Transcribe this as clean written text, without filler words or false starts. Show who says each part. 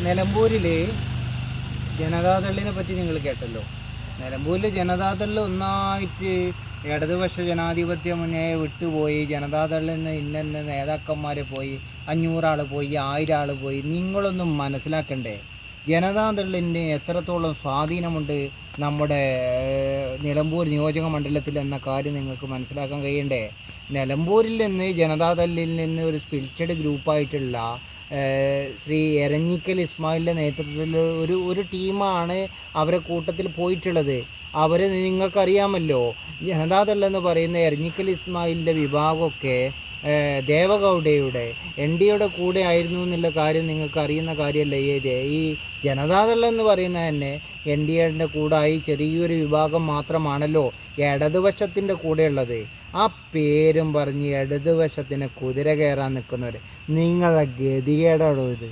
Speaker 1: നിലമ്പൂരിൽ ജനതാദളിനെ പറ്റി നിങ്ങൾ കേട്ടല്ലോ. നിലമ്പൂരിൽ ജനതാദൾ ഒന്നായിട്ട് ഇടതുപക്ഷ ജനാധിപത്യ മുന്നേ വിട്ടുപോയി. ജനതാദളിൽ നിന്ന് ഇന്ന നേതാക്കന്മാരെ പോയി, 500 ആൾ പോയി, 1000 ആൾ പോയി. നിങ്ങളൊന്നും മനസ്സിലാക്കണ്ടേ ജനതാദളിന് എത്രത്തോളം സ്വാധീനമുണ്ട് നമ്മുടെ നിലമ്പൂർ നിയോജക മണ്ഡലത്തിൽ എന്ന കാര്യം നിങ്ങൾക്ക് മനസ്സിലാക്കാൻ കഴിയണ്ടേ? നിലമ്പൂരിൽ നിന്ന് ജനതാദളിൽ നിന്ന് ഒരു സ്പിരിറ്റഡ് ഗ്രൂപ്പായിട്ടുള്ള ശ്രീ എരഞ്ഞിക്കൽ ഇസ്മായിലിൻ്റെ നേതൃത്വത്തിൽ ഒരു ടീമാണ് അവരെ കൂട്ടത്തിൽ പോയിട്ടുള്ളത്. അവർ നിങ്ങൾക്കറിയാമല്ലോ, ജനതാദൾ എന്ന് പറയുന്ന എരഞ്ഞിക്കൽ ഇസ്മായിലിൻ്റെ വിഭാഗമൊക്കെ ദേവഗൗഡയുടെ NDAയുടെ കൂടെ ആയിരുന്നു എന്നുള്ള കാര്യം നിങ്ങൾക്ക് അറിയുന്ന കാര്യമല്ലേ? ഈ ജനതാദൾ എന്ന് പറയുന്നത് തന്നെ NDAയുടെ കൂടായി ചെറിയൊരു വിഭാഗം മാത്രമാണല്ലോ ഇടതുപക്ഷത്തിൻ്റെ കൂടെയുള്ളത്. ആ പേരും പറഞ്ഞ് ഇടതുപക്ഷത്തിന് കുതിര കയറാൻ നിൽക്കുന്നവർ, നിങ്ങളുടെ ഗതികേടാണോ ഇത്?